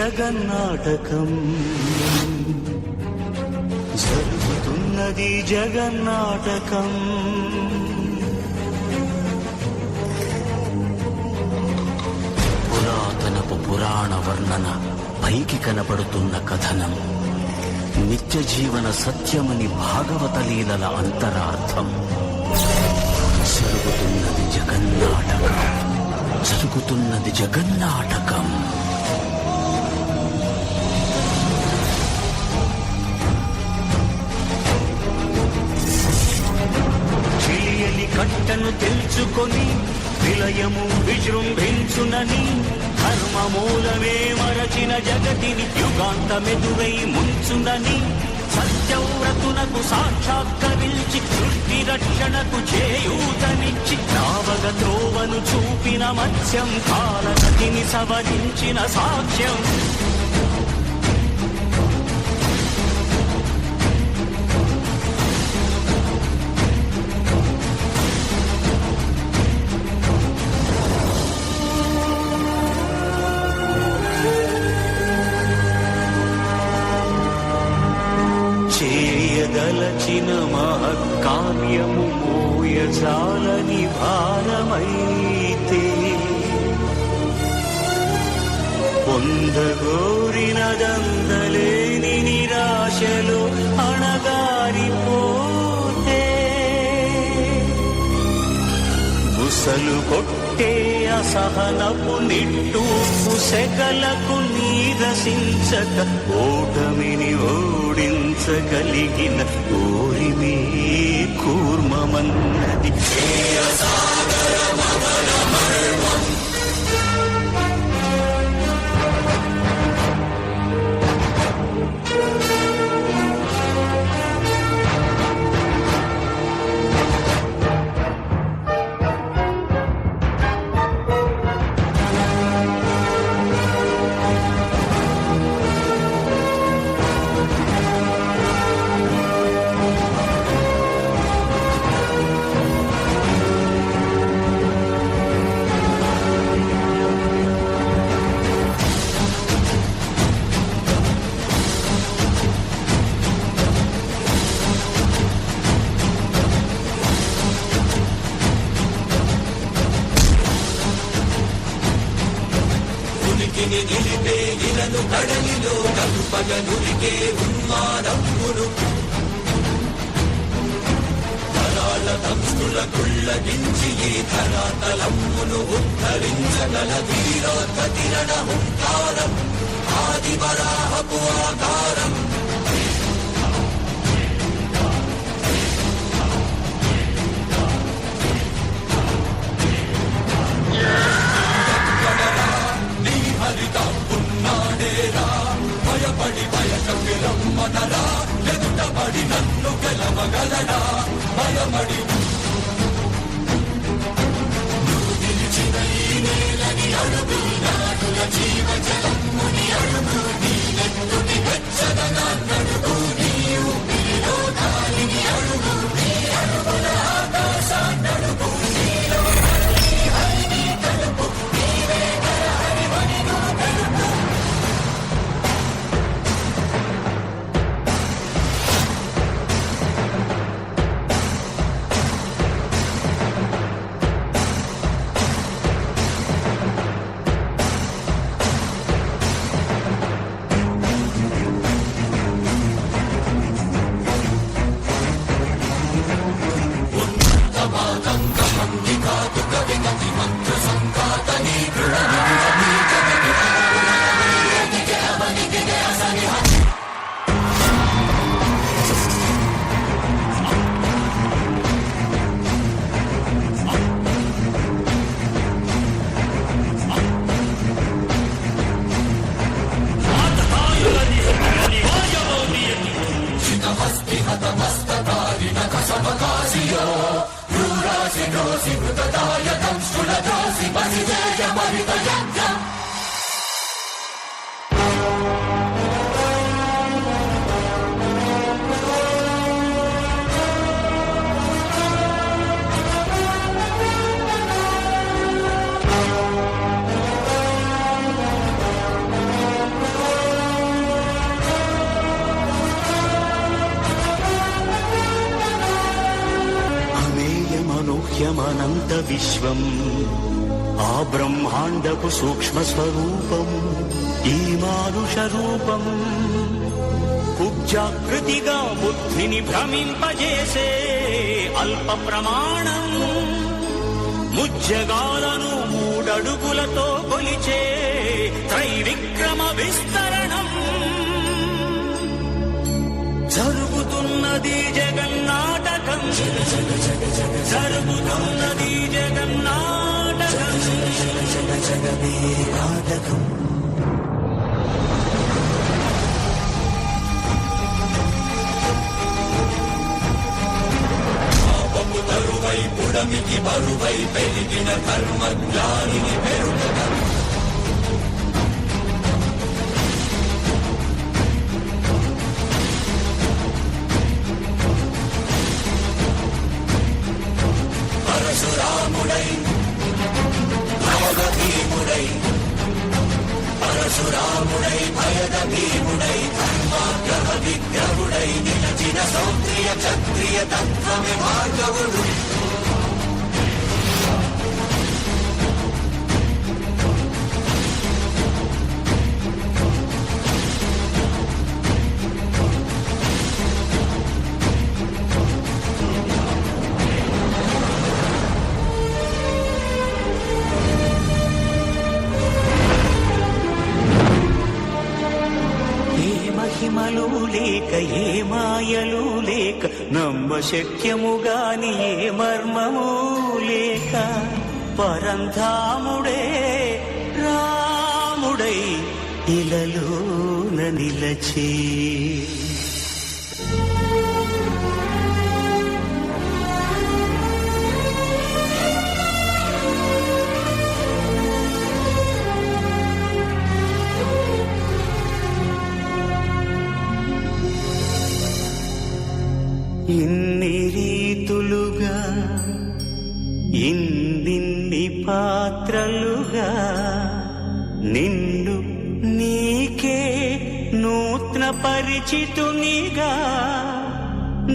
జగన్నాటకం, జరుగుతున్నది జగన్నాటకం. పురాతనపు పురాణ వర్ణన, పైకి కనపడుతున్న కథనం, నిత్య జీవన సత్యమని భాగవత లీలల అంతరార్థం. జరుగుతున్నది జగన్నాటకం, జరుగుతున్నది జగన్నాటకం. చిలియలి కట్టను తెలుసుకొని విలయము విజృంభించునని, ధర్మమూలమే మరచిన జగతిని యుగాంతమెదురై ముంచునని, సత్యవ్రతునకు సాక్షాత్కరించి సృష్టి రక్షణకు చేయూతనిచ్చి నావగ త్రోవను చూపిన మత్స్యం, కాలనదిని సవరించిన సాక్ష్యం. చేయదలచిన మహత్కార్యము మోయజాలని భారమైతే, పొందగోరినదందలేని నిరాశలో అణగారిపోతే, బుసలు కొట్టే అసహనపు నిట్టూపు సెగలకు నీరసించక, ఓటమిని ఓడించగలిగిన ఓరిమే కూర్మమన్నది. నిలిపే ఇలను కడలిలో కలుపగనురికే ఉన్మాదమ్మును, తరాల దంస్తుల కుళ్ళగించి ఈ ధరాతలమ్మును ఉద్ధరించగల వీరోత్కతిరణ హుంకారం, ఆది వరాహపు ఆకారం. భయపడి భయకవి రమ్మనరా, ఎదుటబడి నన్ను గెలవగలడా, భయపడి నువ్వు నిలిచిన ఈ నేలని అడుగు, నాటుల జీవ జలమ్ముని అడుగు, నీ నెత్తుటి వెచ్చదనాన్నడుగు, నీ ఊపిరిలో గాలిని అడుగు, నీ అడుగుల ఆకాశాన్నడుగు, నీలో హరిని కలుపు, నీవే హరివని నువ్వు తెలుపు. సౌఖ్యమనంత విశ్వం ఆ బ్రహ్మాండపు సూక్ష్మ స్వరూపం ఈ మానుష రూపం కుబ్జాకృతిగా బుద్ధిని భ్రమింపజేసే అల్ప ప్రమాణం ముజ్జగాలను మూడడుగులతో కొలిచే త్రైవిక్రమ విస్తరణం జరుగుతున్నది జగన్నాటకం జరుగుతున్నది జగన్నాటకం జగమే నాటకం బరువై పుడమికి బరువై పెరిగిన కర్మ జ్ఞానిని పెరుగగా పరశురాముడై భయద భీముడై పరశురాముడై భయద భీముడై ధర్మాగ్రహ విగ్రహుడై నిలచిన సౌత్రియ క్షత్రియ తత్వమే భార్గవుడు మహిమలు లేక ఏ మాయలు లేక నమ్మ శక్యముగాని ఏ మర్మము లేక పరంధాముడే రాముడై ఇలలోన నిలచే ఇన్ని రీతులుగా ఇన్నిన్ని పాత్రలుగా నిన్ను నీకే నూత్న పరిచితునిగా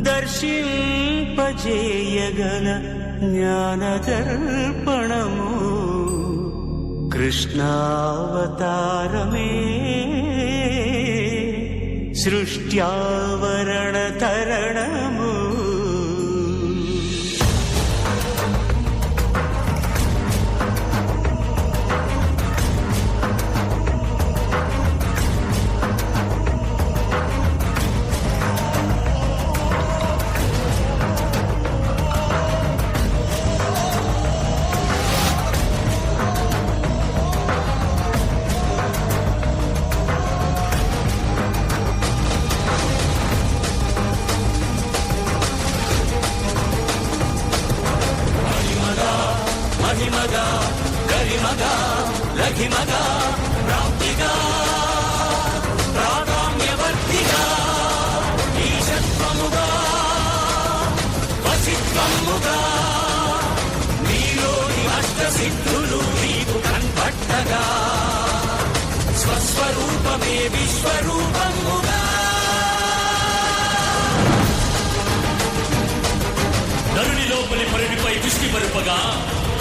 దర్శింపజేయగల జ్ఞానదర్పణము కృష్ణావతారమే సృష్ట్యావరణ తరణము మహిమగా గరిమగా లఘిమగా ప్రాప్తిగా ప్రాధాన్యవర్తిగా ఈశత్వముగా వసిత్వముగా నీలోని అష్టసిద్ధులు నీకు కన్పట్టగా స్వస్వరూపమే విశ్వరూపముగా నరుని లోపలి పరిడిపై దృష్టి మరుపగా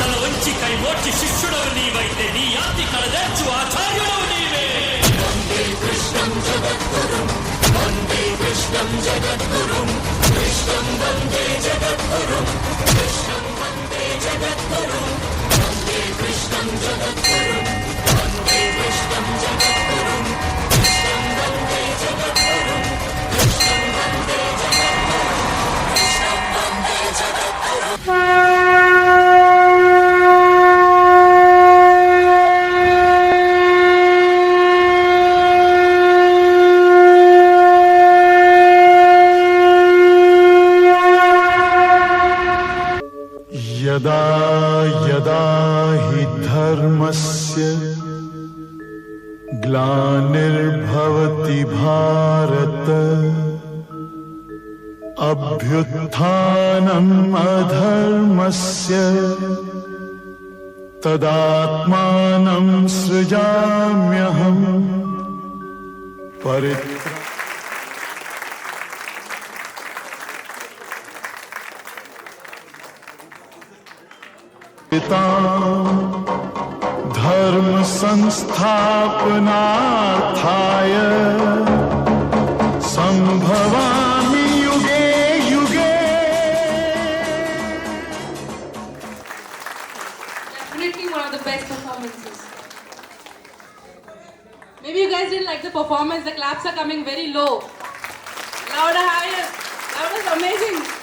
తల వంచి కై మోర్చి శిష్యుడవు నీవైతే నీ యాతి కలదేర్చు ఆచార్యుడవు నీవే వందే కృష్ణం జగద్గురుం వందే కృష్ణం జగద్గురుం కృష్ణం వందే జగద్గురుం కృష్ణం వందే జగద్గురుం వందే కృష్ణం జగద్గురుం వందే కృష్ణం జగద్గురుం కృష్ణం వందే జగద్గురుం కృష్ణం వందే జగద్గురుం కృష్ణం వందే జగద్గురుం यदा यदा हि धर्मस्य ग्लानिर्भवति भारत अभ्युत्थानम् अधर्मस्य तदात्मानं सृजाम्यहम् धर्म संस्थापनार्थाय संभवामि युगे युगे. Definitely one of the best performances. Maybe you guys didn't like the performance. The claps are coming very low. Louder, higher. That was amazing.